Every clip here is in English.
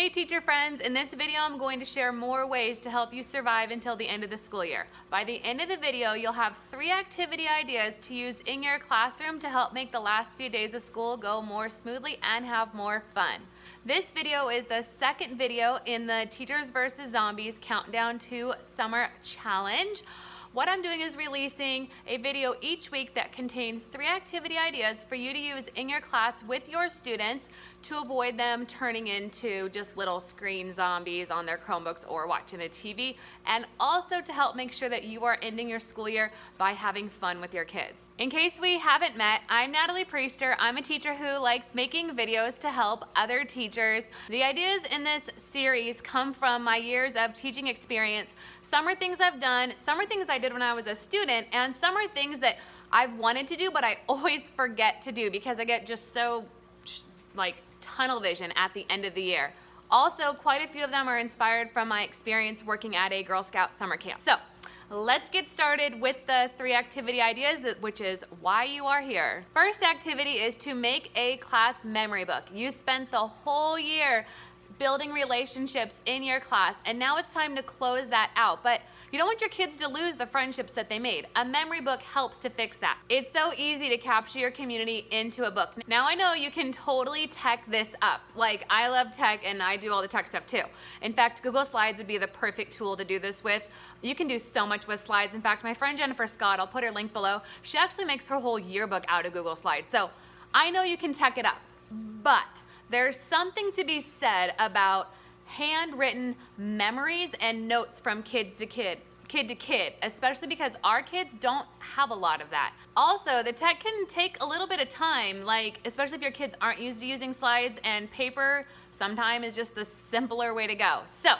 Hey teacher friends, in this video I'm going to share more ways to help you survive until the end of the school year. By the end of the video, you'll have 3 activity ideas to use in your classroom to help make the last few days of school go more smoothly and have more fun. This video is the second video in the Teachers vs. Zombies Countdown to Summer Challenge. What I'm doing is releasing a video each week that contains 3 activity ideas for you to use in your class with your students to avoid them turning into just little screen zombies on their Chromebooks or watching the TV, and also to help make sure that you are ending your school year by having fun with your kids. In case we haven't met, I'm Natalie Priester. I'm a teacher who likes making videos to help other teachers. The ideas in this series come from my years of teaching experience. Some are things I've done, some are things I did when I was a student, and some are things that I've wanted to do but I always forget to do because I get just so tunnel vision at the end of the year. Also, quite a few of them are inspired from my experience working at a Girl Scout summer camp. So let's get started with the 3 activity ideas, which is why you are here. First activity is to make a class memory book. You spent the whole year building relationships in your class, and now it's time to close that out. But you don't want your kids to lose the friendships that they made. A memory book helps to fix that. It's so easy to capture your community into a book. Now I know you can totally tech this up. Like, I love tech and I do all the tech stuff too. In fact, Google Slides would be the perfect tool to do this with. You can do so much with slides. In fact, my friend Jennifer Scott, I'll put her link below, she actually makes her whole yearbook out of Google Slides. So I know you can tech it up, but there's something to be said about handwritten memories and notes from kid to kid, especially because our kids don't have a lot of that. Also, the tech can take a little bit of time, especially if your kids aren't used to using slides, and paper sometimes is just the simpler way to go. So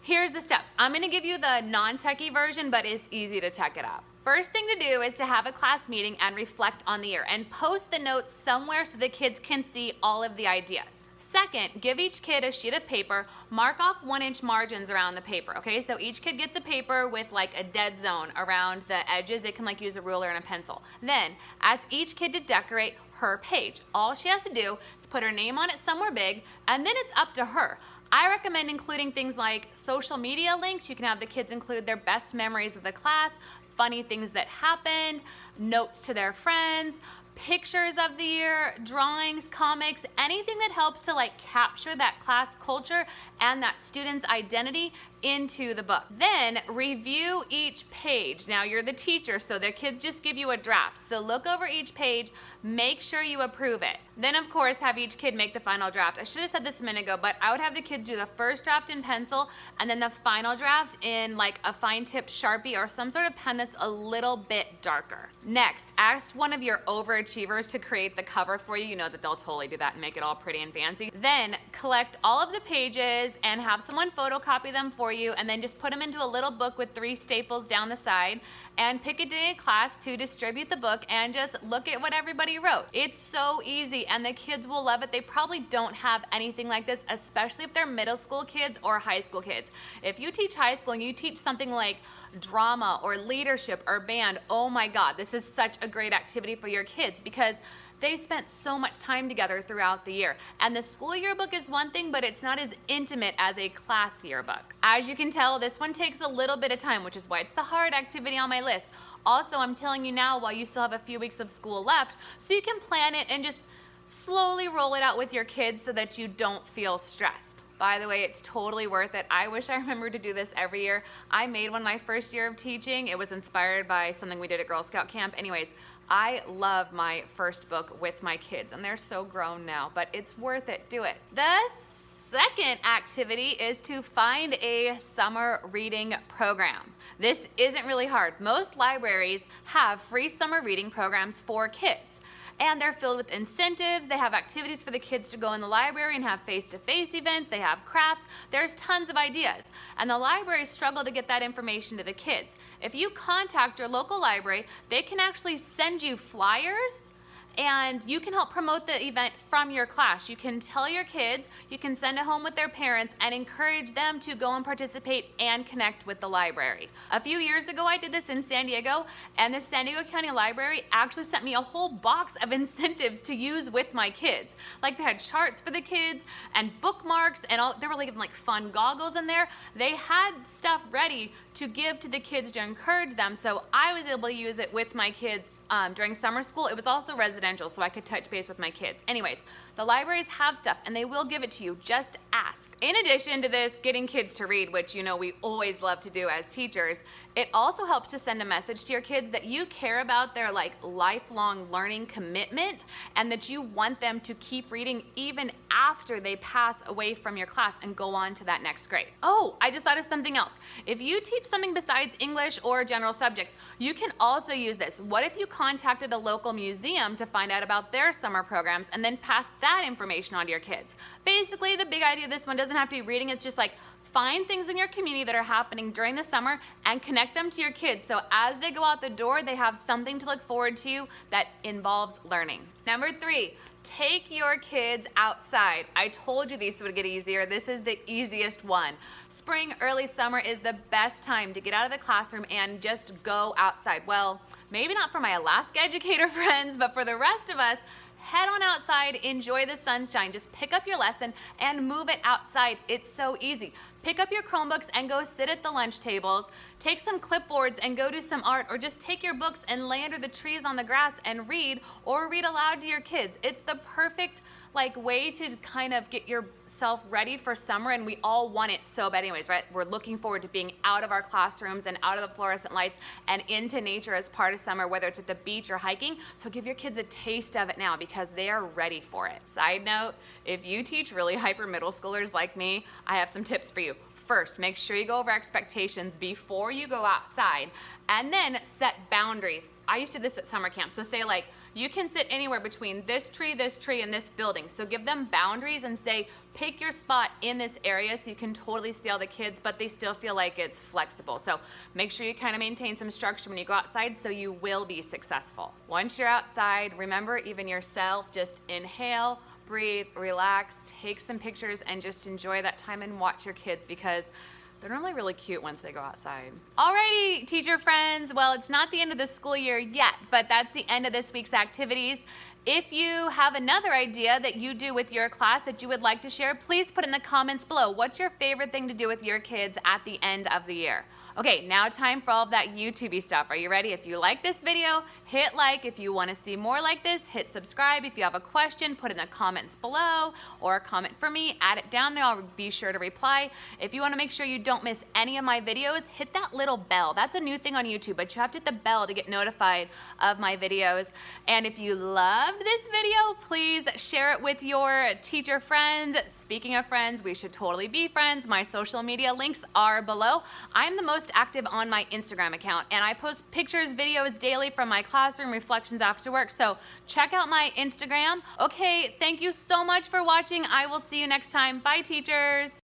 here's the steps. I'm gonna give you the non-techie version, but it's easy to tech it up. First thing to do is to have a class meeting and reflect on the year and post the notes somewhere so the kids can see all of the ideas. Second, give each kid a sheet of paper, mark off 1-inch margins around the paper, okay? So each kid gets a paper with a dead zone around the edges. They can use a ruler and a pencil. Then, ask each kid to decorate her page. All she has to do is put her name on it somewhere big, and then it's up to her. I recommend including things like social media links. You can have the kids include their best memories of the class, funny things that happened, notes to their friends, pictures of the year, drawings, comics, anything that helps to capture that class culture and that student's identity into the book. Then review each page. Now you're the teacher, so the kids just give you a draft. So look over each page, make sure you approve it. Then of course have each kid make the final draft. I should have said this a minute ago, but I would have the kids do the first draft in pencil and then the final draft in a fine tip Sharpie or some sort of pen that's a little bit darker. Next, ask one of your overachievers to create the cover for you. You know that they'll totally do that and make it all pretty and fancy. Then collect all of the pages and have someone photocopy them for you, and then just put them into a little book with 3 staples down the side, and pick a day in class to distribute the book and just look at what everybody wrote. It's so easy and the kids will love it. They probably don't have anything like this, especially if they're middle school kids or high school kids. If you teach high school and you teach something like drama or leadership or band, oh my God, this is such a great activity for your kids because they spent so much time together throughout the year. And the school yearbook is one thing, but it's not as intimate as a class yearbook. As you can tell, this one takes a little bit of time, which is why it's the hard activity on my list. Also, I'm telling you now while you still have a few weeks of school left, so you can plan it and just slowly roll it out with your kids so that you don't feel stressed. By the way, it's totally worth it. I wish I remembered to do this every year. I made one my first year of teaching. It was inspired by something we did at Girl Scout camp. Anyways, I love my first book with my kids, and they're so grown now, but it's worth it. Do it. The second activity is to find a summer reading program. This isn't really hard. Most libraries have free summer reading programs for kids, and they're filled with incentives. They have activities for the kids to go in the library and have face-to-face events. They have crafts. There's tons of ideas, and the libraries struggle to get that information to the kids. If you contact your local library, they can actually send you flyers and you can help promote the event from your class. You can tell your kids, you can send it home with their parents and encourage them to go and participate and connect with the library. A few years ago, I did this in San Diego, and the San Diego County Library actually sent me a whole box of incentives to use with my kids. Like they had charts for the kids and bookmarks, and they were like fun goggles in there. They had stuff ready to give to the kids to encourage them, so I was able to use it with my kids during summer school. It was also residential, so I could touch base with my kids. Anyways, the libraries have stuff and they will give it to you. Just ask. In addition to this, getting kids to read, which we always love to do as teachers, it also helps to send a message to your kids that you care about their lifelong learning commitment and that you want them to keep reading even after they pass away from your class and go on to that next grade. Oh, I just thought of something else. If you teach something besides English or general subjects, you can also use this. What if you contacted a local museum to find out about their summer programs and then pass that information on to your kids? Basically, the big idea of this one doesn't have to be reading. It's just find things in your community that are happening during the summer and connect them to your kids, so as they go out the door, they have something to look forward to that involves learning. Number 3, take your kids outside. I told you these would get easier. This is the easiest one. Spring, early summer is the best time to get out of the classroom and just go outside. Well, maybe not for my Alaska educator friends, but for the rest of us, head on outside, enjoy the sunshine. Just pick up your lesson and move it outside. It's so easy. Pick up your Chromebooks and go sit at the lunch tables. Take some clipboards and go do some art, or just take your books and lay under the trees on the grass and read, or read aloud to your kids. It's the perfect way to kind of get yourself ready for summer, and we all want it so bad anyways, right? We're looking forward to being out of our classrooms and out of the fluorescent lights and into nature as part of summer, whether it's at the beach or hiking. So give your kids a taste of it now because they are ready for it. Side note, if you teach really hyper middle schoolers like me, I have some tips for you. First, make sure you go over expectations before you go outside, and then set boundaries. I used to do this at summer camp. So say you can sit anywhere between this tree, and this building. So give them boundaries and say, pick your spot in this area so you can totally see all the kids, but they still feel like it's flexible. So make sure you kind of maintain some structure when you go outside so you will be successful. Once you're outside, remember, even yourself, just inhale, breathe, relax, take some pictures, and just enjoy that time and watch your kids because they're normally really cute once they go outside. Alrighty, teacher friends. Well, it's not the end of the school year yet, but that's the end of this week's activities. If you have another idea that you do with your class that you would like to share, please put in the comments below. What's your favorite thing to do with your kids at the end of the year? Okay, now time for all of that YouTube-y stuff. Are you ready? If you like this video, hit like. If you want to see more like this, hit subscribe. If you have a question, put in the comments below, or a comment for me, add it down there. I'll be sure to reply. If you want to make sure you don't miss any of my videos, hit that little bell. That's a new thing on YouTube, but you have to hit the bell to get notified of my videos. And if you loved this video, please share it with your teacher friends. Speaking of friends, we should totally be friends. My social media links are below. I'm the most active on my Instagram account, and I post pictures, videos daily from my classroom reflections after work, so check out my Instagram. Okay, thank you so much for watching. I will see you next time. Bye, teachers.